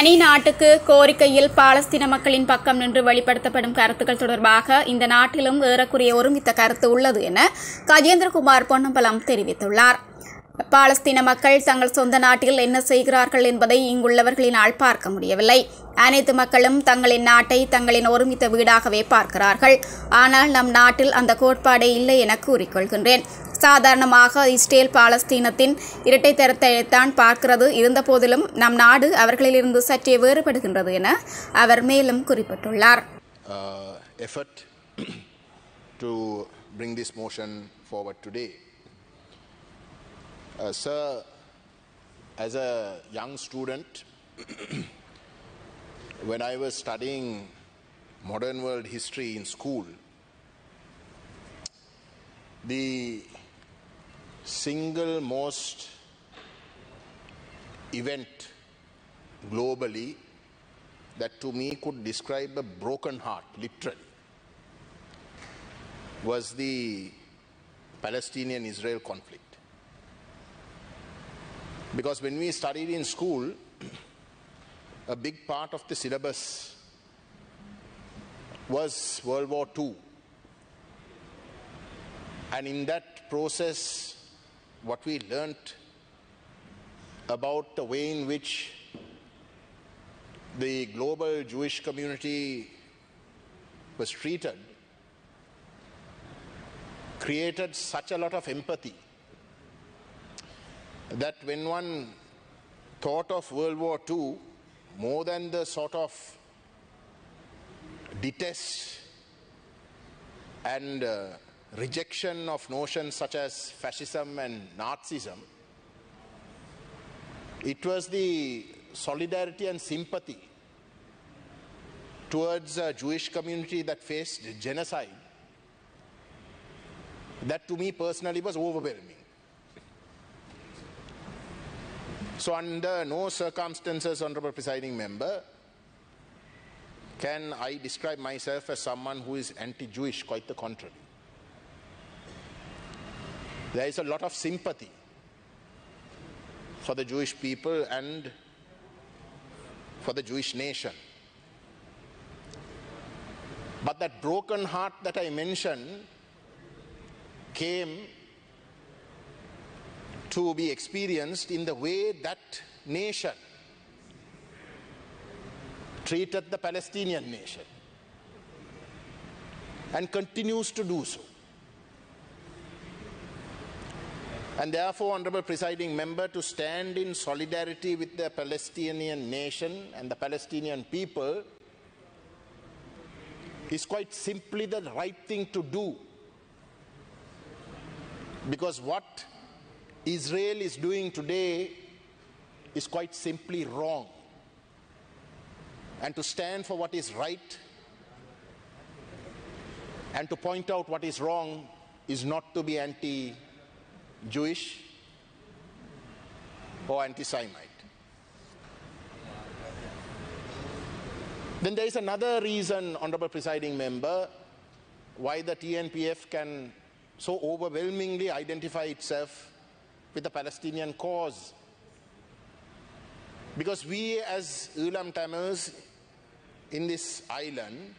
தனி நாட்டுக்கு கோரிக்கையில் பாலஸ்தீன மக்களின் பக்கம் நின்று வெளிப்படுத்தப்படும் கருத்துக்கள் தொடர்பாக இந்த நாட்டிலும் ஏறக்குறைய ஒருமித்த கருத்து உள்ளது என கஜேந்திரகுமார் பொன்னம்பலம் தெரிவித்துள்ளார். பாலஸ்தீன மக்கள் தங்கள் சொந்த நாட்டில் என்ன செய்கிறார்கள் என்பதை இங்குள்ளவர்களினால் பார்க்க முடியவில்லை. அனைத்து மக்களும் தங்களின் நாட்டை தங்களின் ஒருமித்த வீடாகவே பார்க்கிறார்கள். ஆனால் நம் நாட்டில் அந்த கோட்பாடே இல்லை என கூறிக்கொள்கின்றேன். சாதாரணமாக இஸ்ரேல் பாலஸ்தீனத்தின் இரட்டைத்தரத்தைத்தான் பார்க்கிறது. இருந்தபோதிலும் நம் நாடு அவர்களிலிருந்து சற்றே வேறுபடுகின்றது என அவர் மேலும் குறிப்பிட்டுள்ளார். Effort to bring this motion forward today. Sir, as a young student, when I was studying modern world history in school, the single most event globally that to me could describe a broken heart, literally, was the Palestinian-Israel conflict. Because when we studied in school, a big part of the syllabus was World War II. And in that process, what we learnt about the way in which the global Jewish community was treated created such a lot of empathy that when one thought of World War II, more than the sort of detest and rejection of notions such as fascism and Nazism, it was the solidarity and sympathy towards a Jewish community that faced genocide that to me personally was overwhelming. So under no circumstances, Honorable Presiding Member, can I describe myself as someone who is anti-Jewish, quite the contrary. There is a lot of sympathy for the Jewish people and for the Jewish nation. But that broken heart that I mentioned came to be experienced in the way that nation treated the Palestinian nation and continues to do so. And therefore, Honorable Presiding Member, to stand in solidarity with the Palestinian nation and the Palestinian people is quite simply the right thing to do. Because what Israel is doing today is quite simply wrong. And to stand for what is right and to point out what is wrong is not to be anti-Jewish or anti-Semite. Then there is another reason, Honorable Presiding Member, why the TNPF can so overwhelmingly identify itself with the Palestinian cause. Because we as Ulam Tamils in this island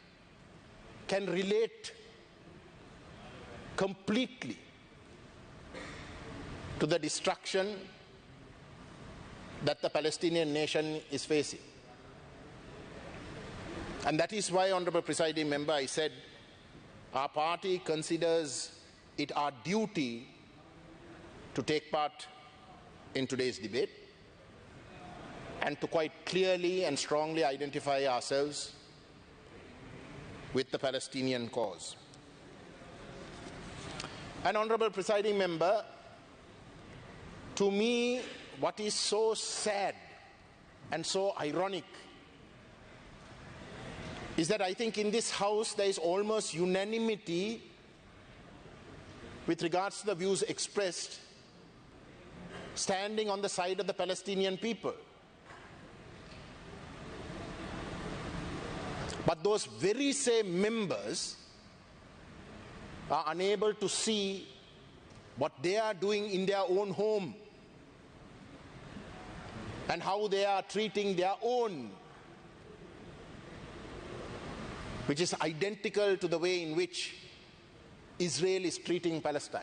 can relate completely to the destruction that the Palestinian nation is facing. And that is why, Honorable Presiding Member, I said our party considers it our duty to take part in today's debate and to quite clearly and strongly identify ourselves with the Palestinian cause. And Honorable Presiding Member, to me, what is so sad and so ironic is that I think in this House there is almost unanimity with regards to the views expressed standing on the side of the Palestinian people. But those very same members are unable to see what they are doing in their own home. and how they are treating their own, which is identical to the way in which Israel is treating Palestine.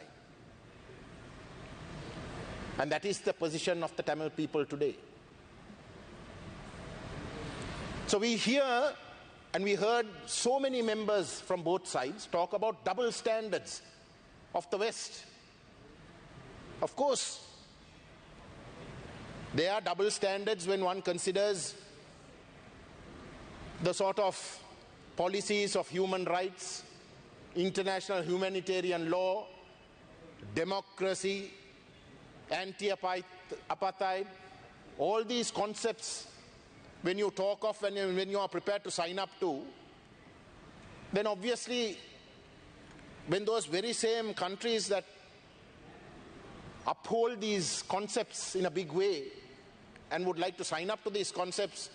And that is the position of the Tamil people today. So we hear and we heard so many members from both sides talk about double standards of the West. Of course, there are double standards when one considers the sort of policies of human rights, international humanitarian law, democracy, anti-apartheid, all these concepts when you talk of when you are prepared to sign up to, then obviously when those very same countries that uphold these concepts in a big way and would like to sign up to these concepts,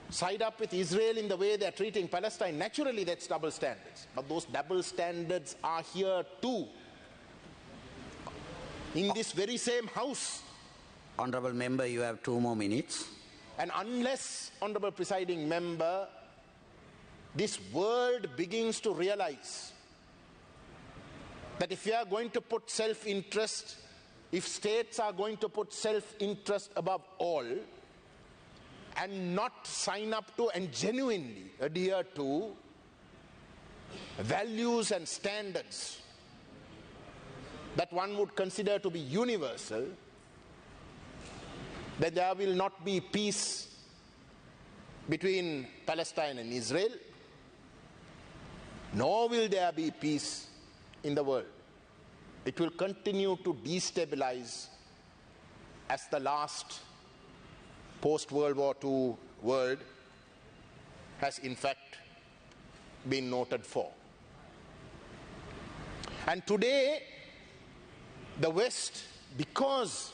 side up with Israel in the way they are treating Palestine, naturally that's double standards. But those double standards are here too, in this very same house. Honourable Member, you have 2 more minutes. And unless, Honourable Presiding Member, this world begins to realize that if we are going to put self-interest, if states are going to put self-interest above all and not sign up to and genuinely adhere to values and standards that one would consider to be universal, then there will not be peace between Palestine and Israel, nor will there be peace in the world. It will continue to destabilize as the last post-World War II world has in fact been noted for. And today, the West, because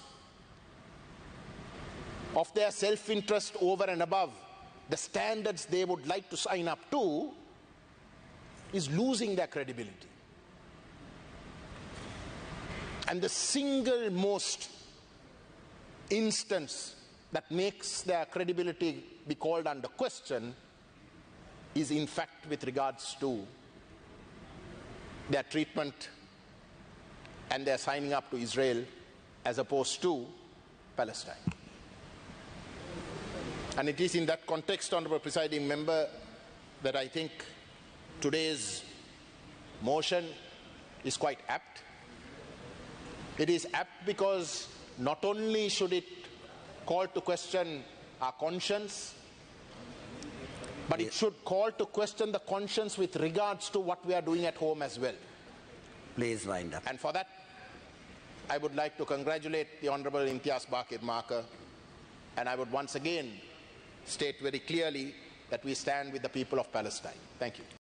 of their self-interest over and above the standards they would like to sign up to, is losing their credibility. And the single most instance that makes their credibility be called under question is in fact with regards to their treatment and their signing up to Israel as opposed to Palestine. And it is in that context, Honourable Presiding Member, that I think today's motion is quite apt. It is apt because not only should it call to question our conscience, but it should call to question the conscience with regards to what we are doing at home as well. Please wind up. And for that, I would like to congratulate the Honourable Imtiaz Bakir Marker, and I would once again state very clearly that we stand with the people of Palestine. Thank you.